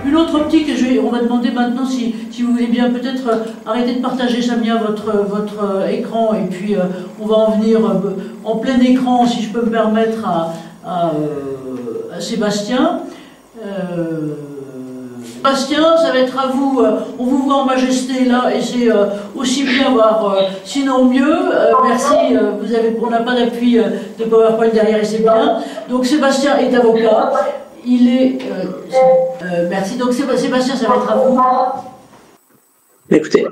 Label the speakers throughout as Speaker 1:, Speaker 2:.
Speaker 1: une autre optique, et on va demander maintenant si vous voulez bien peut-être arrêter de partager, Samia, votre écran, et puis on va en venir en plein écran, si je peux me permettre, à Sébastien. Sébastien, ça va être à vous. On vous voit en majesté là, et c'est aussi bien, voire sinon mieux. Merci. On n'a pas d'appui de PowerPoint derrière, et c'est bien. Donc Sébastien est avocat. Il est. Merci. Donc Sébastien, ça va être à vous.
Speaker 2: Écoutez,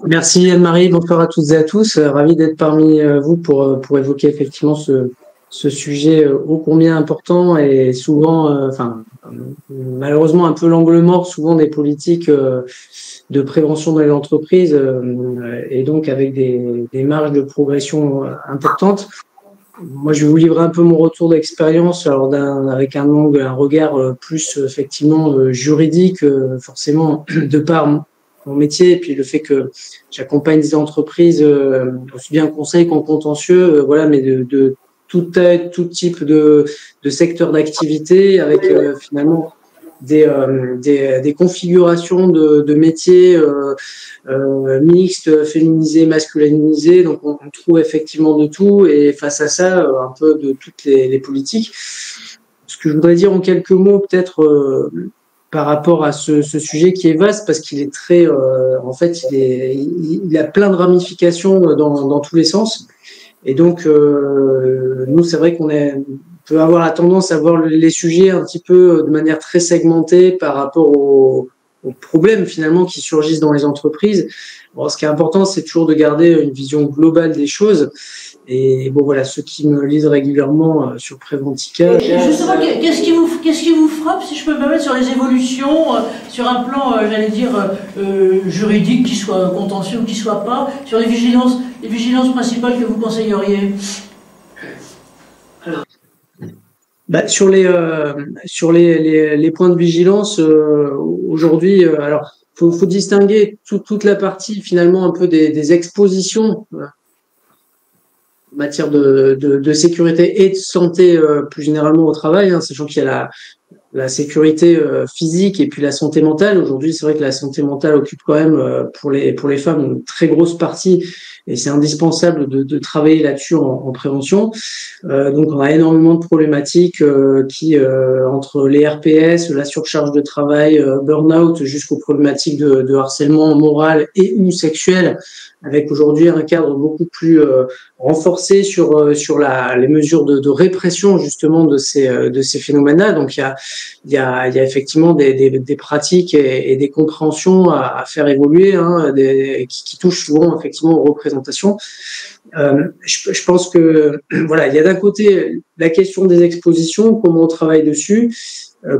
Speaker 2: merci Anne-Marie. Bonsoir à toutes et à tous. Ravi d'être parmi vous pour évoquer effectivement ce sujet ô combien important et souvent, malheureusement un peu l'angle mort souvent des politiques de prévention dans les entreprises et donc avec des marges de progression importantes. Moi, je vais vous livrer un peu mon retour d'expérience, alors avec un regard plus effectivement juridique, forcément de par mon métier, et puis le fait que j'accompagne des entreprises aussi bien en conseil qu'en contentieux, voilà, mais de tout type de secteur d'activité, avec finalement des configurations de métiers mixtes, féminisés, masculinisés. Donc on trouve effectivement de tout, et face à ça, un peu de toutes les politiques. Ce que je voudrais dire en quelques mots, peut-être par rapport à ce sujet qui est vaste, parce qu'il est très, en fait, il a plein de ramifications dans tous les sens. Et donc, nous, c'est vrai qu'on peut avoir la tendance à voir les sujets un petit peu de manière très segmentée par rapport aux problèmes finalement qui surgissent dans les entreprises. Bon, ce qui est important, c'est toujours de garder une vision globale des choses. Et bon, voilà, ceux qui me lisent régulièrement sur Préventica.
Speaker 1: Justement, qu'est-ce qui vous frappe, si je peux me permettre, sur les évolutions, sur un plan, j'allais dire, juridique, qui soit contentieux ou qui soit pas, sur les vigilances principales que vous conseilleriez?
Speaker 2: Sur les points de vigilance, aujourd'hui, alors, faut distinguer toute la partie, finalement, un peu des expositions, en matière de sécurité et de santé plus généralement au travail, sachant qu'il y a la sécurité physique et puis la santé mentale. Aujourd'hui, c'est vrai que la santé mentale occupe quand même pour les femmes une très grosse partie, et c'est indispensable de travailler là-dessus en prévention. Donc on a énormément de problématiques qui entre les RPS, la surcharge de travail, burn-out, jusqu'aux problématiques de harcèlement moral et ou sexuel, avec aujourd'hui un cadre beaucoup plus renforcé sur les mesures de répression justement de ces phénomènes-là. Donc il y a effectivement des pratiques et des compréhensions à faire évoluer, qui touchent souvent effectivement aux représentations. Je pense que voilà, il y a d'un côté la question des expositions, comment on travaille dessus,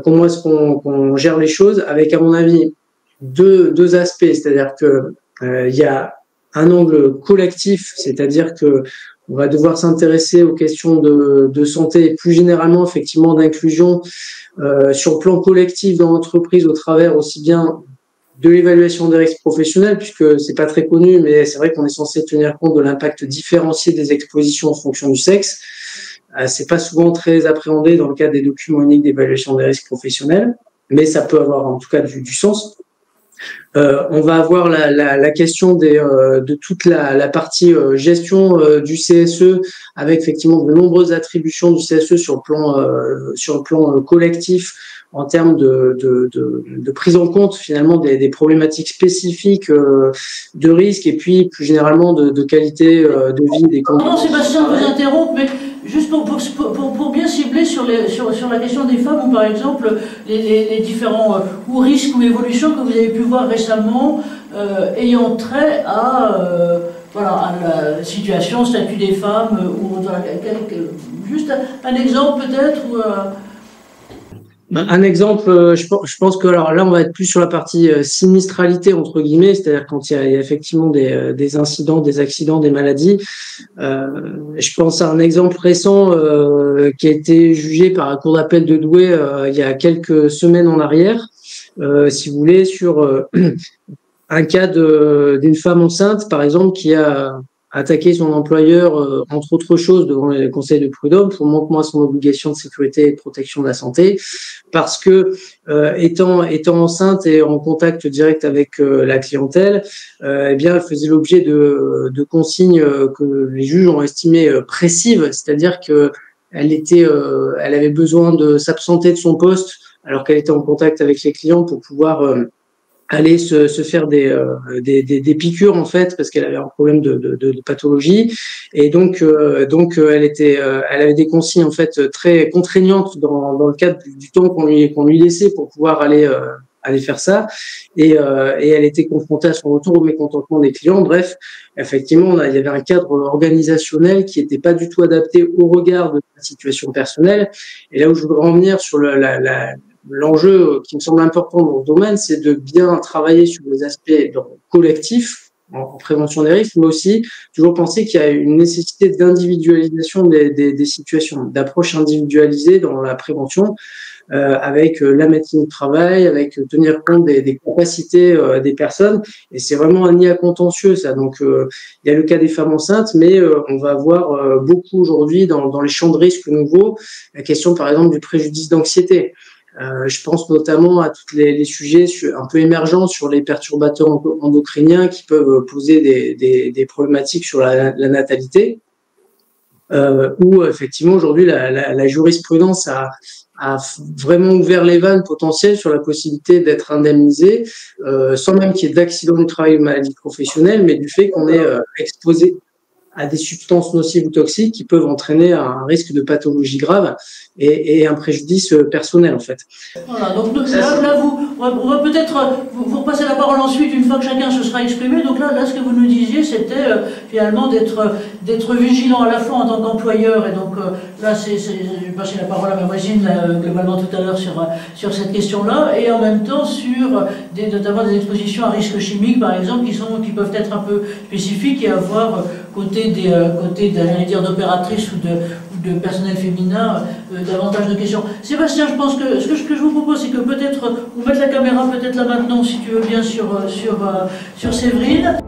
Speaker 2: comment est-ce qu'on gère les choses, avec à mon avis deux aspects, c'est-à-dire que il y a un angle collectif, c'est-à-dire que on va devoir s'intéresser aux questions de santé et plus généralement effectivement d'inclusion sur le plan collectif dans l'entreprise, au travers aussi bien de l'évaluation des risques professionnels, puisque c'est pas très connu, mais c'est vrai qu'on est censé tenir compte de l'impact différencié des expositions en fonction du sexe. C'est pas souvent très appréhendé dans le cadre des documents uniques d'évaluation des risques professionnels, mais ça peut avoir en tout cas du sens. On va avoir la question de toute la partie gestion du CSE, avec effectivement de nombreuses attributions du CSE sur le plan collectif, en termes de prise en compte finalement des problématiques spécifiques de risque, et puis plus généralement de qualité de vie des conditions.
Speaker 1: Pardon Sébastien, je vous interromps, mais juste pour bien cibler sur la question des femmes, ou par exemple les différents ou risques ou évolutions que vous avez pu voir récemment ayant trait à la situation, statut des femmes, ou juste un exemple peut-être
Speaker 2: Un exemple, je pense que alors là on va être plus sur la partie sinistralité entre guillemets, c'est-à-dire quand il y a effectivement des incidents, des accidents, des maladies. Je pense à un exemple récent qui a été jugé par la cour d'appel de Douai il y a quelques semaines en arrière, si vous voulez, sur un cas d'une femme enceinte par exemple qui a attaqué son employeur, entre autres choses, devant le conseil de prud'homme pour manquement à son obligation de sécurité et de protection de la santé, parce que étant enceinte et en contact direct avec la clientèle, eh bien, elle faisait l'objet de consignes que les juges ont estimées précises, c'est-à-dire que elle avait besoin de s'absenter de son poste alors qu'elle était en contact avec les clients pour pouvoir aller se faire des piqûres en fait parce qu'elle avait un problème de pathologie et donc elle avait des consignes en fait très contraignantes dans le cadre du temps qu'on lui laissait pour pouvoir aller faire ça et elle était confrontée à son retour au mécontentement des clients. Bref, effectivement, il y avait un cadre organisationnel qui n'était pas du tout adapté au regard de la situation personnelle. Et là où je voudrais en venir sur l'enjeu qui me semble important dans ce domaine, c'est de bien travailler sur les aspects collectifs en prévention des risques, mais aussi toujours penser qu'il y a une nécessité d'individualisation des situations, d'approche individualisée dans la prévention, avec la médecine du travail, avec tenir compte des capacités des personnes. Et c'est vraiment un nid à contentieux, ça. Donc, il y a le cas des femmes enceintes, mais on va avoir beaucoup aujourd'hui dans les champs de risques nouveaux la question, par exemple, du préjudice d'anxiété. Je pense notamment à tous les sujets un peu émergents sur les perturbateurs endocriniens qui peuvent poser des problématiques sur la natalité, où effectivement aujourd'hui la jurisprudence a vraiment ouvert les vannes potentielles sur la possibilité d'être indemnisé, sans même qu'il y ait d'accident du travail ou de maladie professionnelle, mais du fait qu'on est exposé à des substances nocives ou toxiques qui peuvent entraîner un risque de pathologie grave et un préjudice personnel en fait.
Speaker 1: Voilà, donc là on va peut-être vous repasser la parole ensuite une fois que chacun se sera exprimé. Donc là ce que vous nous disiez, c'était finalement d'être vigilant à la fois en tant qu'employeur, et donc là je vais passer la parole à ma voisine globalement tout à l'heure sur cette question-là, et en même temps sur notamment des expositions à risques chimiques par exemple qui peuvent être un peu spécifiques et avoir côté d'opératrices ou de personnel féminin davantage de questions. Sébastien, je pense que ce que je vous propose, c'est que peut-être vous mettre la caméra peut-être là maintenant, si tu veux bien, sur Séverine.